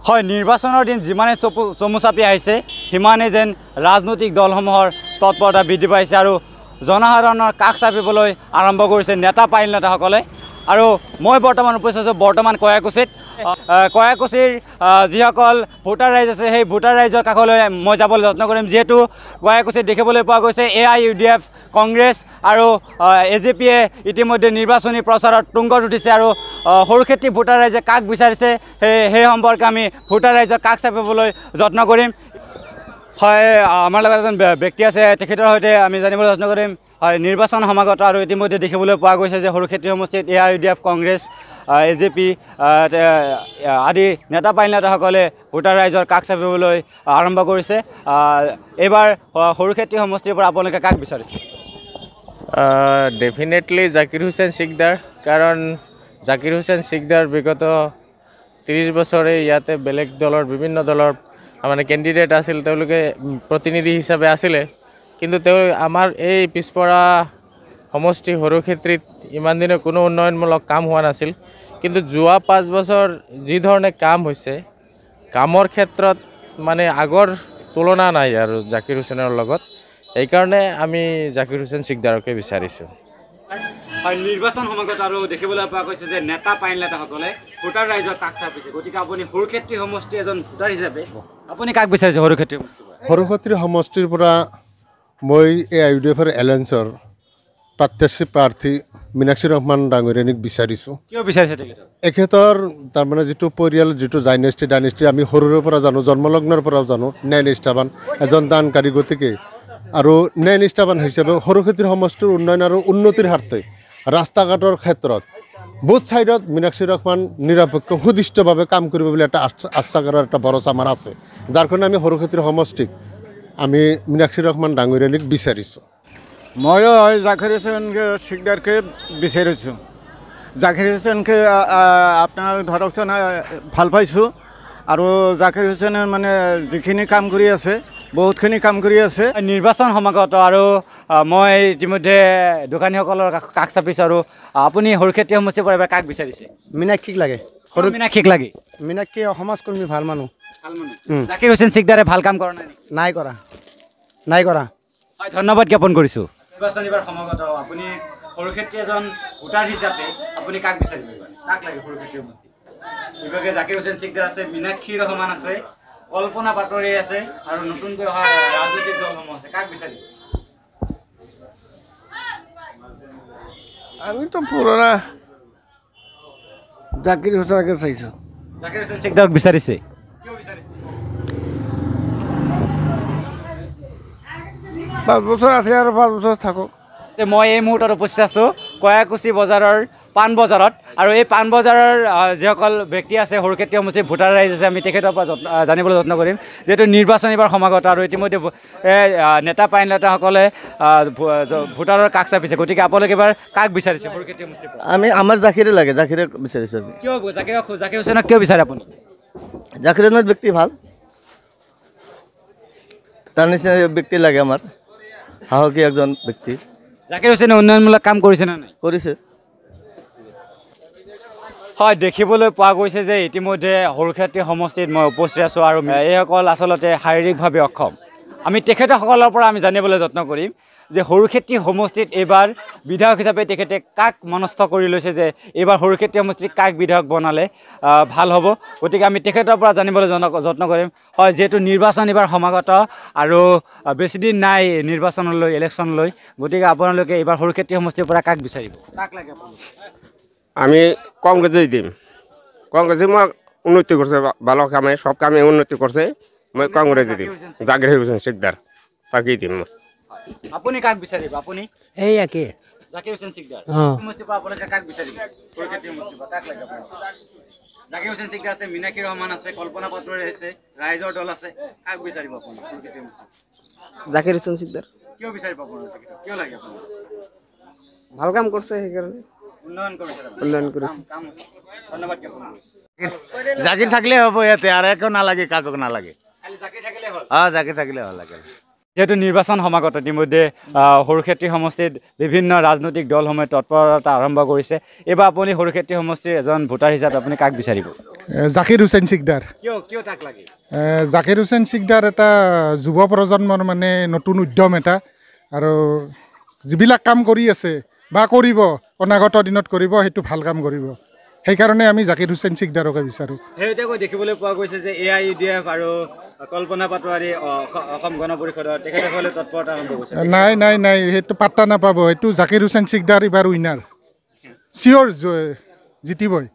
হয় নিৰ্বাচনৰ দিন যিমানে চমু চাপি আহিছে সিমানে যেন ৰাজনৈতিক দলসমূহৰ তৎপৰতা বৃদ্ধি পাইছে আৰু জনসাধাৰণৰ কাষ চাপিবলৈ আৰম্ভ কৰিছে নেতা পাইল নেতাসকলে আৰু মই বৰ্তমান উপস্থিত আছোঁ বৰ্তমান কয়াকুছিৰ যিসকল ভোটাৰ ৰাইজ আছে সেই ভোটাৰ ৰাইজৰ কাষলৈ মই যাবলৈ যত্ন কৰিম যিহেতু কয়াকুছিত দেখিবলৈ পোৱা গৈছে AIUDF কংগ্ৰেছ আৰু AJPয়ে ইতিমধ্যে নিৰ্বাচনী প্ৰচাৰত তুংগত উঠিছে আৰু সৰুক্ষেত্ৰী ভোটাৰ ৰাইজে কাক বিচাৰিছে সেই সম্পৰ্কে আমি ভোটাৰ ৰাইজৰ কাষ চাপিবলৈ যত্ন কৰিম হয় আমাৰ লগত এজন ব্যক্তি আছে তেখেতৰ সৈতে আমি জানিবলৈ যত্ন কৰিম হয় নিৰ্বাচন সমাগত আৰু ইতিমধ্যে দেখিবলৈ পোৱা গৈছে যে সৰুক্ষেত্ৰী সমষ্টিত AIUDF কংগ্ৰেছ AJP আদি নেতা পাইল নেতাসকলে ভোটাৰ ৰাইজৰ কাষ চাপিবলৈ আৰম্ভ কৰিছে এইবাৰ সৰুক্ষেত্ৰী সমষ্টিৰ পৰা আপোনালোকে কাক বিচাৰিছে ডেফিনেটলি জাকিৰ হুছেইন সিকদাৰ কাৰণ জাকিৰ হুছেইন সিকদাৰ বিগত 30 বছৰে ইয়াতে বেলেগ দলৰ বিভিন্ন দলৰ মানে কেণ্ডিডেট আছিল তেওঁলোকে প্ৰতিনিধি হিচাপে আছিলে কিন্তু তেওঁ আমাৰ এই পিছপৰা সমষ্টি সৰুক্ষেত্ৰীত ইমান দিনে কোনো উন্নয়নমূলক কাম হোৱা নাছিল কিন্তু যোৱা 5 বছৰ যি ধৰণে কাম হৈছে কামৰ ক্ষেত্ৰত মানে আগৰ তুলনা নাই আৰু জাকিৰ হুছেইনৰ লগত এইকাৰণে আমি জাকিৰ হুছেইন সিকদাৰকে বিচাৰিছোঁ হয় নিৰ্বাচন সমাগত আৰু দেখিবলৈ পোৱা গৈছে যে নেতা পাইল নেতাসকলে ভোটাৰ ৰাইজৰ কাষ চাপিছে গতিকে আপুনি সৰুক্ষেত্ৰী সমষ্টিৰ এজন ভোটাৰ হিচাপে আপুনি কাক বিচাৰিছে সৰুক্ষেত্ৰী সমষ্টিৰ পৰা মই AIUDFৰ এলায়েন্সৰ প্ৰত্যাশী প্ৰাৰ্থী মীনাক্ষী ৰহমান ডাঙৰীয়ানীক বিচাৰিছোঁ কিয় বিচাৰিছে এখেতৰ তাৰমানে যিটো পৰিয়াল যিটো ডাইনেষ্টি আমি সৰুৰে পৰা জানো জন্মলগ্নৰ পৰাও জানো ন্যায় নিষ্ঠাবান এজন দানকাৰী গতিকে আৰু ন্যায় নিষ্ঠাবান হিচাপে সৰুক্ষেত্ৰী সমষ্টিৰ উন্নয়ন আৰু উন্নতিৰ স্বাৰ্থে ৰাস্তা ঘাটৰ ক্ষেত্ৰত বুথ ছাইডত মীনাক্ষী ৰহমান নিৰপেক্ষ সুদিষ্টভাৱে কাম কৰিব বুলি এটা আশা কৰাৰ এটা ভৰসা আমাৰ আছে যাৰ কাৰণে আমি সৰুক্ষেত্ৰী সমষ্টিক আমি মীনাক্ষী ৰহমান ডাঙৰীয়ানীক বিচাৰিছোঁ ময়ো জাকিৰ হুছেইন সিকদাৰকে বিচাৰিছোঁ জাকিৰ হুছেইনকে আপোনাৰ ধৰকচোন ভাল পাইছোঁ আৰু জাকিৰ হুছেইনে মানে যিখিনি কাম কৰি আছে বহুতখিনি কাম কৰি আছে নিৰ্বাচন সমাগত আৰু মই ইতিমধ্যে দোকানীসকলৰ কাষ চাপিছোঁ আৰু আপুনি সৰুক্ষেত্ৰী সমষ্টিৰ পৰা এবাৰ কাক বিচাৰিছে মীনাক্ষীক লাগে মীনাক্ষীক লাগে মীনাক্ষী সমাজকৰ্মী ভাল মানুহ জাকিৰ হুছেইন সিকদাৰে ভাল কাম কৰা নাই কৰা হয় ধন্যবাদ জ্ঞাপন কৰিছোঁ নিৰ্বাচন এইবাৰ সমাগত আপুনি সৰুক্ষেত্ৰী এজন ভোটাৰ হিচাপে আপুনি কাক বিচাৰিব কাক লাগে সৰুক্ষেত্ৰী সমষ্টি বিভাগে জাকিৰ হুছেইন সিকদাৰ আছে মীনাক্ষী ৰহমান আছে কল্পনা পাটোৱাৰী আছে আৰু নতুনকৈ অহা ৰাজনৈতিক দলসমূহ আছে কাক বিচাৰিব আমিতো পুৰণা জাকিৰ হুছেইনকে চাইছোঁ জাকিৰ হুছেইন সিকদাৰক বিচাৰিছে কিয় বিচাৰিছে 5 বছৰ আছে আৰু 5 বছৰ থাকক মই এই মুহূৰ্তত উপস্থিত আছোঁ কয়াকুছি বজাৰৰ পাণ বজাৰত আৰু এই পাণ বজাৰৰ যিসকল ব্যক্তি আছে সৰুক্ষেত্ৰী সমষ্টিৰ ভোটাৰ ৰাইজ আছে আমি তেখেতৰ পৰা জানিবলৈ যত্ন কৰিম যিহেতু নিৰ্বাচন এইবাৰ সমাগত আৰু ইতিমধ্যে নেতা পাইল নেতাসকলে ভোটাৰৰ কাষ চাপিছে গতিকে আপোনালোকে এবাৰ কাক বিচাৰিছে সৰুক্ষেত্ৰী সমষ্টিৰ পৰা আমি আমাৰ জাকিৰে লাগে জাকিৰে বিচাৰিছোঁ কিয় জাকিৰ হুছেইনক কিয় বিচাৰে আপুনি জাকিৰ হুছেইনৰ ব্যক্তি ভাল তাৰ নিচিনা ব্যক্তি লাগে আমাৰ সাহসী একজন ব্যক্তি জাকিৰ হুছেইনে উন্নয়নমূলক কাম কৰিছে নে নাই কৰিছে হয় দেখিবলৈ পোৱা গৈছে যে ইতিমধ্যে সৰুক্ষেত্ৰী সমষ্টিত মই উপস্থিত আছোঁ আৰু এইসকল আচলতে শাৰীৰিকভাৱে অক্ষম আমি তেখেতসকলৰ পৰা আমি জানিবলৈ যত্ন কৰিম যে সৰুক্ষেত্ৰী সমষ্টিত এইবাৰ বিধায়ক হিচাপে তেখেতে কাক মনস্থ কৰি লৈছে যে এইবাৰ সৰুক্ষেত্ৰী সমষ্টিত কাক বিধায়ক বনালে ভাল হ'ব গতিকে আমি তেখেতৰ পৰা জানিবলৈ যত্ন কৰিম হয় যিহেতু নিৰ্বাচন এইবাৰ সমাগত আৰু বেছিদিন নাই নিৰ্বাচনলৈ ইলেকশ্যনলৈ গতিকে আপোনালোকে এইবাৰ সৰুক্ষেত্ৰী সমষ্টিৰ পৰা কাক বিচাৰিব কাক লাগে আমি কংগ্ৰেছে দিম কংগ্ৰেছে মই উন্নতি কৰিছে ভালো কামে সব কামে উন্নতি কৰিছে মই কংগ্ৰেছে দিম জাকিৰ হুছেইন সিকদাৰ তাকেই দিম আপুনি কাক বিচাৰিব আপুনি এই একে জাকিৰ হুছেইন সিকদাৰ সমষ্টিৰ পৰা আপোনালোকে কাক বিচাৰিব সৰুক্ষেত্ৰী সমষ্টিৰ পৰা কাক লাগে জাকিৰ হুছেইন সিকদাৰ আছে মীনাক্ষী ৰহমান আছে কল্পনা পাটোৱাৰী আছে ৰাইজৰ দল আছে কাক বিচাৰিব আপুনি সৰুক্ষেত্ৰী সমষ্টিৰ জাকিৰ হুছেইন সিকদাৰ কিয় বিচাৰিব আপোনালোকে কিয় লাগে আপোনাক ভাল কাম কৰিছে সেইকাৰণে উন্নয়ন কৰিছে ধন্যবাদ জ্ঞাপন কৰিছোঁ জাকিৰ থাকিলে হ'ব ইয়াতে আৰু একো নালাগে কাকো নালাগে খালি জাকিৰ থাকিলে হ'ল জাকিৰ থাকিলে হ'ল লাগে যেহেতু নিৰ্বাচন সমাগত ইতিমধ্যে সৰুক্ষেত্ৰী সমষ্টিত বিভিন্ন ৰাজনৈতিক দলসমূহে তৎপৰতা আৰম্ভ কৰিছে এইবাৰ আপুনি সৰুক্ষেত্ৰী সমষ্টিৰ এজন ভোটাৰ হিচাপে আপুনি কাক বিচাৰিব জাকিৰ হুছেইন সিকদাৰ কিয় তাক লাগে জাকিৰ হুছেইন সিকদাৰ এটা যুৱ প্ৰজন্মৰ মানে নতুন উদ্যম এটা আৰু যিবিলাক কাম কৰি আছে বা কৰিব অনাগত দিনত কৰিব সেইটো ভাল কাম কৰিব সেইকাৰণে আমি জাকিৰ হুছেইন সিকদাৰকে বিচাৰোঁ শেহতীয়াকৈ দেখিবলৈ পোৱা গৈছে যে AIUDF আৰু কল্পনা পাটোৱাৰী অসম গণ পৰিষদৰ তেখেতসকলে তৎপৰতা আৰম্ভ কৰিছে নাই সেইটো পাত্তা নাপাব এইটো জাকিৰ হুছেইন সিকদাৰ এইবাৰ উইনাৰ চিয়'ৰ জিতিবই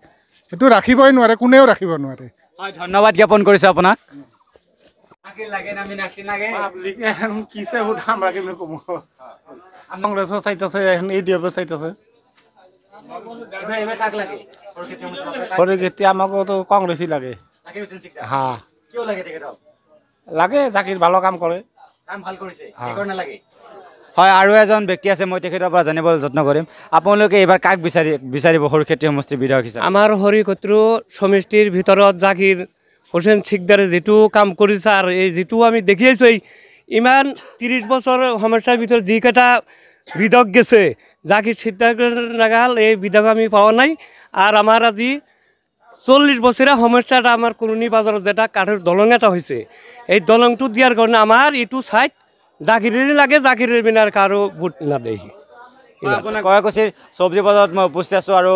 সেইটো ৰাখিবই নোৱাৰে কোনেও ৰাখিব নোৱাৰে হয় ধন্যবাদ জ্ঞাপন কৰিছোঁ আপোনাক কংগ্ৰেছৰ চাইট আছে ADF-ৰ চাইট আছে সৰুক্ষেত্ৰী আমাকতো কংগ্ৰেছী লাগে হা লাগে জাকিৰ ভাল কাম কৰে হয় আৰু এজন ব্যক্তি আছে মই তেখেতৰ পৰা জানিবলৈ যত্ন কৰিম আপোনালোকে এইবাৰ কাক বিচাৰিব সৰুক্ষেত্ৰী সমষ্টিৰ বিধায়ক হিচাপে আমাৰ সৰুক্ষেত্ৰী সমষ্টিৰ ভিতৰত জাকিৰ হুছেইন সিকদাৰে যিটো কাম কৰিছে আৰু এই যিটো আমি দেখি আছোঁ ইমান 30 বছৰ সমস্যাৰ ভিতৰত যিকেইটা বিধায়ক গেছে জাকিৰ সিকদাৰ নাগাল এই বিধায়ক আমি পাওয়া নাই আর আমার আজি 40 বছরের সমস্যাটা আমার কলোনি বাজারত যেটা কাঠের দলং এটা হয়েছে এই দলংটো দিয়ার কারণে আমার এইটো সাইড জাকিরেরই লাগে জাকিরের বিনার কারো ভোট না দেই আপোনাক কয়াকুছিৰ চব্জি বজাৰত মই উপস্থিত আছোঁ আৰু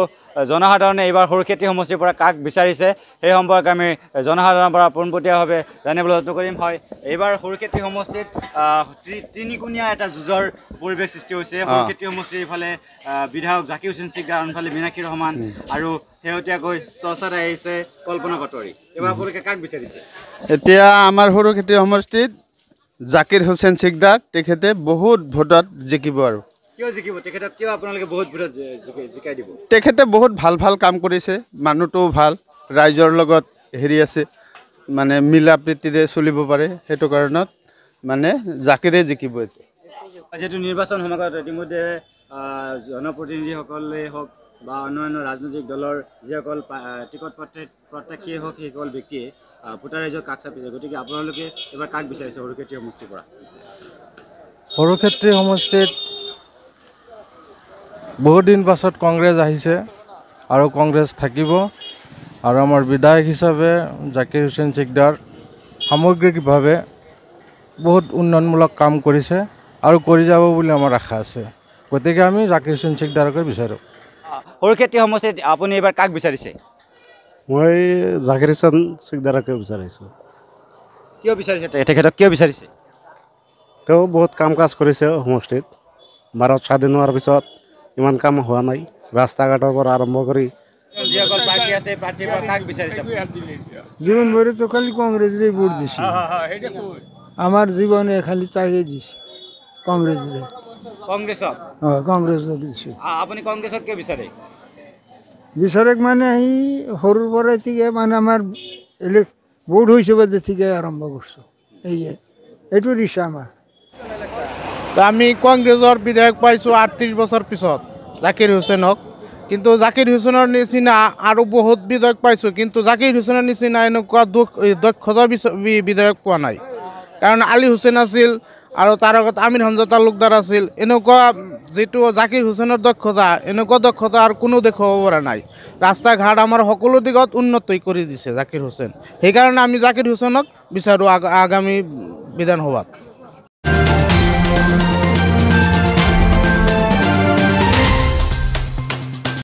জনসাধাৰণে এইবাৰ সৰুক্ষেত্ৰী সমষ্টিৰ পৰা কাক বিচাৰিছে সেই সম্পৰ্কে আমি জনসাধাৰণৰ পৰা পোনপটীয়াভাৱে জানিবলৈ যত্ন কৰিম হয় এইবাৰ সৰুক্ষেত্ৰী সমষ্টিত তিনিকুণীয়া এটা যুঁজৰ পৰিৱেশ সৃষ্টি হৈছে সৰুক্ষেত্ৰী সমষ্টিৰ ইফালে বিধায়ক জাকিৰ হুছেইন সিকদাৰ আনফালে মীনাক্ষী ৰহমান আৰু শেহতীয়াকৈ চৰ্চাত আহিছে কল্পনা পাটোৱাৰী এইবাৰ আপোনালোকে কাক বিচাৰিছে এতিয়া আমাৰ সৰুক্ষেত্ৰী সমষ্টিত জাকিৰ হুছেইন সিকদাৰ তেখেতে বহুত ভোটত জিকিব আৰু কিয় জিকিব তেখেতক কিয় আপোনালোকে বহুত ভোটত জিকাই দিব তেখেতে বহুত ভাল কাম কৰিছে মানুহটো ভাল ৰাইজৰ লগত হেৰি আছে মানে মিলা প্ৰীতিৰে চলিব পাৰে সেইটো কাৰণত মানে জাকিৰে জিকিব যেহেতু নিৰ্বাচন সমাগত ইতিমধ্যে জনপ্ৰতিনিধিসকলে হওক বা অন্যান্য ৰাজনৈতিক দলৰ যিসকল টিকট প্ৰত্যাশীয়ে হওক সেইসকল ব্যক্তিয়ে ভোটাৰ ৰাইজক কাষ চাপিছে গতিকে আপোনালোকে এবাৰ কাক বিচাৰিছে সৰুক্ষেত্ৰী সমষ্টিৰ পৰা সৰুক্ষেত্ৰী সমষ্টিত বহুত দিন পাছত কংগ্ৰেছ আহিছে আৰু কংগ্ৰেছ থাকিব আৰু আমাৰ বিধায়ক হিচাপে জাকিৰ হুছেইন সিকদাৰ সামগ্ৰিকভাৱে বহুত উন্নয়নমূলক কাম কৰিছে আৰু কৰি যাব বুলি আমাৰ আশা আছে গতিকে আমি জাকিৰ হুছেইন সিকদাৰকে বিচাৰোঁ সৰুক্ষেত্ৰী সমষ্টিত আপুনি এইবাৰ কাক বিচাৰিছে মই জাকিৰ হুছেইন সিকদাৰকে বিচাৰিছোঁ কিয় বিচাৰিছে তেখেতক কিয় বিচাৰিছে তেওঁ বহুত কাম কাজ কৰিছে সমষ্টিত ভাৰত স্বাধীন হোৱাৰ পিছত ইমান কাম হোৱা নাই ৰাস্তা ঘাটৰ পৰা আৰম্ভ কৰি যিসকল প্ৰাৰ্থী আছে প্ৰাৰ্থীৰ পৰা কাক বিচাৰিছে জীবন ভৰে তো খালি কংগ্ৰেসেৰই ভোট দিছি আমাৰ জীবনে খালি তাকে দিছি কংগ্ৰেসেৰ কংগ্ৰেছক কংগ্ৰেসেৰ দিছি আপুনি কংগ্ৰেছক কিয় বিচাৰে বিচাৰক মানে এই সৰুৰ পৰাই থেকে মানে আমাৰ ভোট হয়েছে বাদে থেকে আৰম্ভ কৰছো এইটো দিছে আমাৰ আমি কংগ্ৰেছৰ বিধায়ক পাইছোঁ 38 বছৰ পিছত জাকিৰ হুছেইনক কিন্তু জাকিৰ হুছেইনৰ নিচিনা আৰু বহুত বিধায়ক পাইছোঁ কিন্তু জাকিৰ হুছেইনৰ নিচিনা এনেকুৱা দক্ষতা বিধায়ক পোৱা নাই কাৰণ আলী হুছেইন আছিল আৰু তাৰ আগত আমিৰ হামজা তালুকদাৰ আছিল এনেকুৱা যিটো জাকিৰ হুছেইনৰ দক্ষতা এনেকুৱা দক্ষতা আৰু কোনো দেখুৱাব পৰা নাই ৰাস্তা ঘাট আমাৰ সকলো দিশত উন্নতি কৰি দিছে জাকিৰ হুছেইন সেইকাৰণে আমি জাকিৰ হুছেইনক বিচাৰোঁ আগামী বিধানসভাত